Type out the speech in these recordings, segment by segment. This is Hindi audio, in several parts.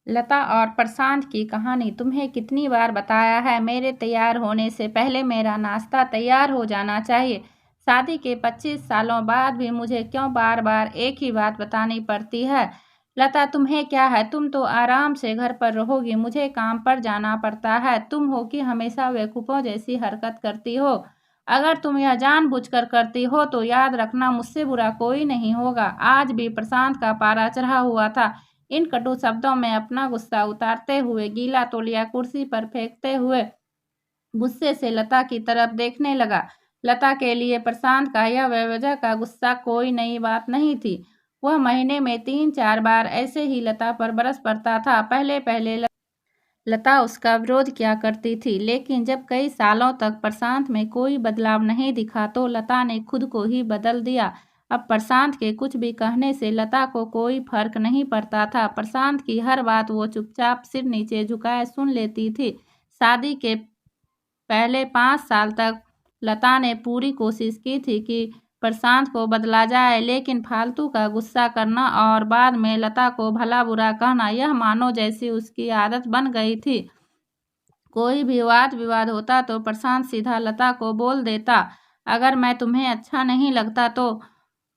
लता और प्रशांत की कहानी। तुम्हें कितनी बार बताया है, मेरे तैयार होने से पहले मेरा नाश्ता तैयार हो जाना चाहिए। शादी के 25 सालों बाद भी मुझे क्यों बार बार एक ही बात बतानी पड़ती है? लता, तुम्हें क्या है? तुम तो आराम से घर पर रहोगी, मुझे काम पर जाना पड़ता है। तुम हो कि हमेशा बेवकूफ़ों जैसी हरकत करती हो। अगर तुम यह जानबूझकर करती हो तो याद रखना, मुझसे बुरा कोई नहीं होगा। आज भी प्रशांत का पारा चढ़ा हुआ था। इन कटु शब्दों में अपना गुस्सा उतारते हुए, गीला तौलिया कुर्सी पर फेंकते हुए गुस्से से लता की तरफ देखने लगा। लता के लिए प्रशांत का यह बेवजह का गुस्सा कोई नई बात नहीं थी। वह महीने में 3-4 बार ऐसे ही लता पर बरस पड़ता था। पहले पहले लता उसका विरोध किया करती थी, लेकिन जब कई सालों तक प्रशांत में कोई बदलाव नहीं दिखा तो लता ने खुद को ही बदल दिया। अब प्रशांत के कुछ भी कहने से लता को कोई फर्क नहीं पड़ता था। प्रशांत की हर बात वो चुपचाप सिर नीचे झुकाए सुन लेती थी। शादी के पहले 5 साल तक लता ने पूरी कोशिश की थी कि प्रशांत को बदला जाए, लेकिन फालतू का गुस्सा करना और बाद में लता को भला बुरा कहना, यह मानो जैसी उसकी आदत बन गई थी। कोई भी वाद विवाद होता तो प्रशांत सीधा लता को बोल देता, अगर मैं तुम्हें अच्छा नहीं लगता तो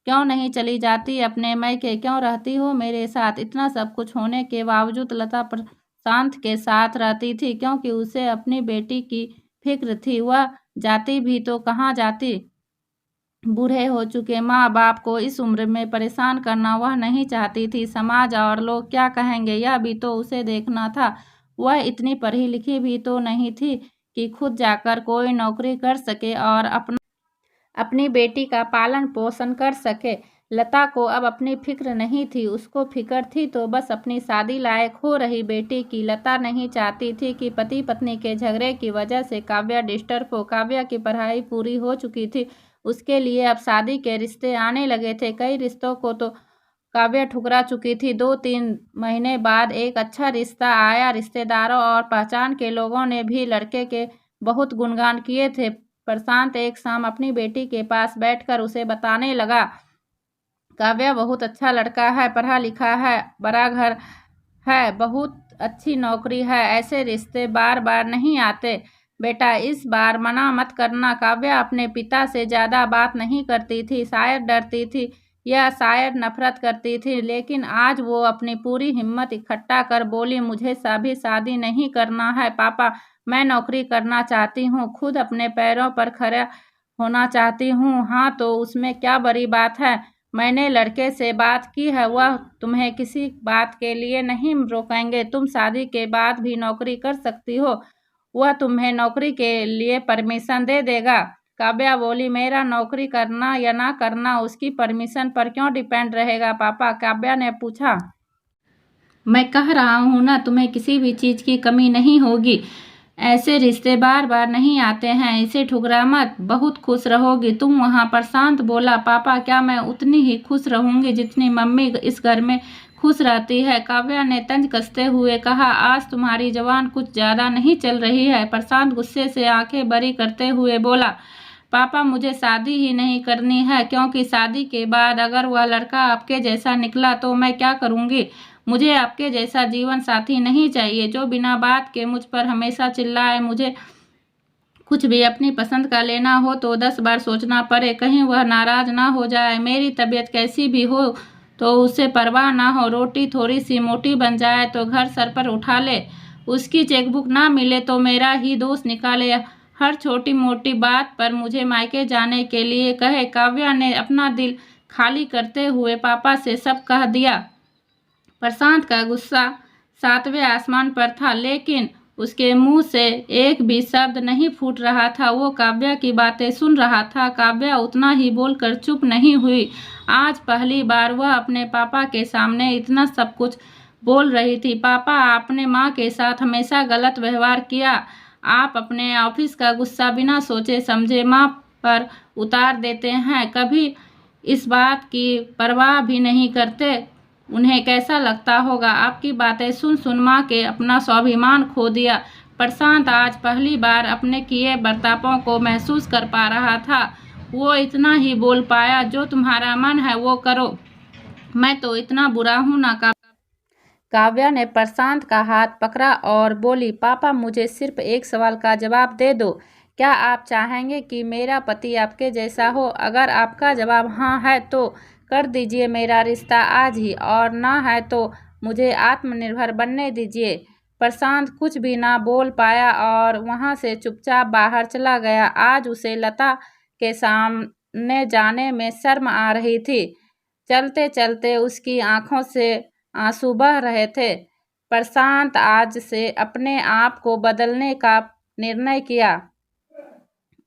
क्यों नहीं चली जाती अपने मैके, क्यों रहती हो मेरे साथ? इतना सब कुछ होने के बावजूद लता प्रशांत के साथ रहती थी, क्योंकि उसे अपनी बेटी की फिक्र थी। वह जाती भी तो कहाँ जाती? बूढ़े हो चुके माँ बाप को इस उम्र में परेशान करना वह नहीं चाहती थी। समाज और लोग क्या कहेंगे, यह भी तो उसे देखना था। वह इतनी पढ़ी लिखी भी तो नहीं थी कि खुद जाकर कोई नौकरी कर सके और अपनी बेटी का पालन पोषण कर सके। लता को अब अपनी फिक्र नहीं थी, उसको फिक्र थी तो बस अपनी शादी लायक हो रही बेटी की। लता नहीं चाहती थी कि पति पत्नी के झगड़े की वजह से काव्या डिस्टर्ब हो। काव्या की पढ़ाई पूरी हो चुकी थी, उसके लिए अब शादी के रिश्ते आने लगे थे। कई रिश्तों को तो काव्या ठुकरा चुकी थी। 2-3 महीने बाद एक अच्छा रिश्ता आया। रिश्तेदारों और पहचान के लोगों ने भी लड़के के बहुत गुणगान किए थे। प्रशांत एक शाम अपनी बेटी के पास बैठकर उसे बताने लगा, काव्या बहुत अच्छा लड़का है, पढ़ा लिखा है, बड़ा घर है, बहुत अच्छी नौकरी है। ऐसे रिश्ते बार बार नहीं आते। बेटा, इस बार मना मत करना। काव्या अपने पिता से ज़्यादा बात नहीं करती थी, शायद डरती थी या शायद नफरत करती थी, लेकिन आज वो अपनी पूरी हिम्मत इकट्ठा कर बोली, मुझे अभी शादी नहीं करना है पापा। मैं नौकरी करना चाहती हूँ, खुद अपने पैरों पर खड़ा होना चाहती हूँ। हाँ तो उसमें क्या बड़ी बात है? मैंने लड़के से बात की है, वह तुम्हें किसी बात के लिए नहीं रोकेंगे। तुम शादी के बाद भी नौकरी कर सकती हो, वह तुम्हें नौकरी के लिए परमिशन दे देगा। काव्या बोली, मेरा नौकरी करना या ना करना उसकी परमिशन पर क्यों डिपेंड रहेगा पापा? काव्या ने पूछा। मैं कह रहा हूँ ना, तुम्हें किसी भी चीज़ की कमी नहीं होगी। ऐसे रिश्ते बार बार नहीं आते हैं, इसे ठुकरा मत, बहुत खुश रहोगी तुम वहाँ। प्रशांत बोला, पापा क्या मैं उतनी ही खुश रहूँगी जितनी मम्मी इस घर में खुश रहती है? काव्या ने तंज कसते हुए कहा, आज तुम्हारी जबान कुछ ज़्यादा नहीं चल रही है। प्रशांत गुस्से से आंखें बड़ी करते हुए बोला, पापा मुझे शादी ही नहीं करनी है, क्योंकि शादी के बाद अगर वह लड़का आपके जैसा निकला तो मैं क्या करूँगी? मुझे आपके जैसा जीवन साथी नहीं चाहिए, जो बिना बात के मुझ पर हमेशा चिल्लाए। मुझे कुछ भी अपनी पसंद का लेना हो तो 10 बार सोचना पड़े, कहीं वह नाराज ना हो जाए। मेरी तबीयत कैसी भी हो तो उसे परवाह ना हो। रोटी थोड़ी सी मोटी बन जाए तो घर सर पर उठा ले, उसकी चेकबुक ना मिले तो मेरा ही दोस्त निकाले, हर छोटी मोटी बात पर मुझे मायके जाने के लिए कहे। काव्या ने अपना दिल खाली करते हुए पापा से सब कह दिया। प्रशांत का गुस्सा 7वें आसमान पर था, लेकिन उसके मुंह से एक भी शब्द नहीं फूट रहा था। वो काव्या की बातें सुन रहा था। काव्या उतना ही बोलकर चुप नहीं हुई। आज पहली बार वह अपने पापा के सामने इतना सब कुछ बोल रही थी। पापा, आपने माँ के साथ हमेशा गलत व्यवहार किया। आप अपने ऑफिस का गुस्सा बिना सोचे समझे माँ पर उतार देते हैं, कभी इस बात की परवाह भी नहीं करते। उन्हें कैसा लगता होगा? आपकी बातें सुन सुन माँ के अपना स्वाभिमान खो दिया। प्रशांत आज पहली बार अपने किए बर्तापों को महसूस कर पा रहा था। वो इतना ही बोल पाया, जो तुम्हारा मन है वो करो, मैं तो इतना बुरा हूँ ना काव्या ने प्रशांत का हाथ पकड़ा और बोली, पापा मुझे सिर्फ एक सवाल का जवाब दे दो। क्या आप चाहेंगे कि मेरा पति आपके जैसा हो? अगर आपका जवाब हाँ है तो कर दीजिए मेरा रिश्ता आज ही, और ना है तो मुझे आत्मनिर्भर बनने दीजिए। प्रशांत कुछ भी ना बोल पाया और वहाँ से चुपचाप बाहर चला गया। आज उसे लता के सामने जाने में शर्म आ रही थी। चलते चलते उसकी आंखों से आंसू बह रहे थे। प्रशांत आज से अपने आप को बदलने का निर्णय किया।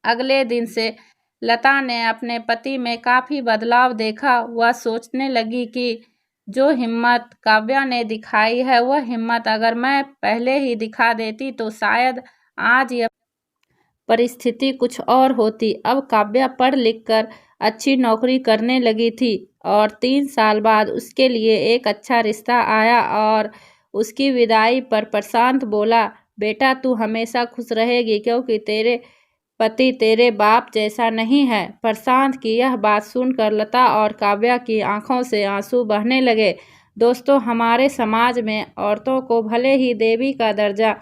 अगले दिन से लता ने अपने पति में काफ़ी बदलाव देखा। वह सोचने लगी कि जो हिम्मत काव्या ने दिखाई है, वह हिम्मत अगर मैं पहले ही दिखा देती तो शायद आज यह परिस्थिति कुछ और होती। अब काव्या पढ़ लिख कर अच्छी नौकरी करने लगी थी और 3 साल बाद उसके लिए एक अच्छा रिश्ता आया। और उसकी विदाई पर प्रशांत बोला, बेटा तू हमेशा खुश रहेगी क्योंकि तेरे पति तेरे बाप जैसा नहीं है। प्रशांत की यह बात सुनकर लता और काव्या की आंखों से आंसू बहने लगे। दोस्तों, हमारे समाज में औरतों को भले ही देवी का दर्जा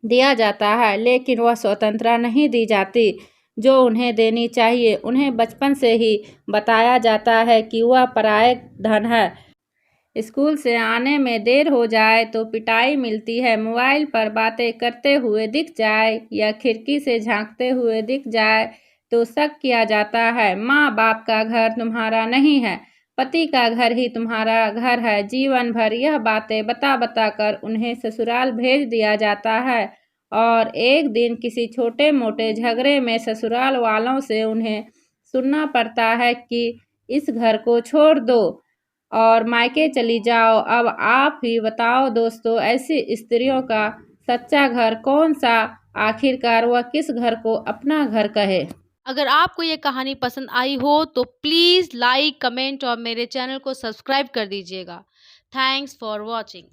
दिया जाता है, लेकिन वह स्वतंत्रता नहीं दी जाती जो उन्हें देनी चाहिए। उन्हें बचपन से ही बताया जाता है कि वह पराये धन है। स्कूल से आने में देर हो जाए तो पिटाई मिलती है। मोबाइल पर बातें करते हुए दिख जाए या खिड़की से झांकते हुए दिख जाए तो शक किया जाता है। माँ बाप का घर तुम्हारा नहीं है, पति का घर ही तुम्हारा घर है। जीवन भर यह बातें बता बता कर उन्हें ससुराल भेज दिया जाता है और एक दिन किसी छोटे मोटे झगड़े में ससुराल वालों से उन्हें सुनना पड़ता है कि इस घर को छोड़ दो और मायके चली जाओ। अब आप ही बताओ दोस्तों, ऐसी स्त्रियों का सच्चा घर कौन सा? आखिरकार वह किस घर को अपना घर कहे? अगर आपको ये कहानी पसंद आई हो तो प्लीज़ लाइक, कमेंट और मेरे चैनल को सब्सक्राइब कर दीजिएगा। Thanks for watching.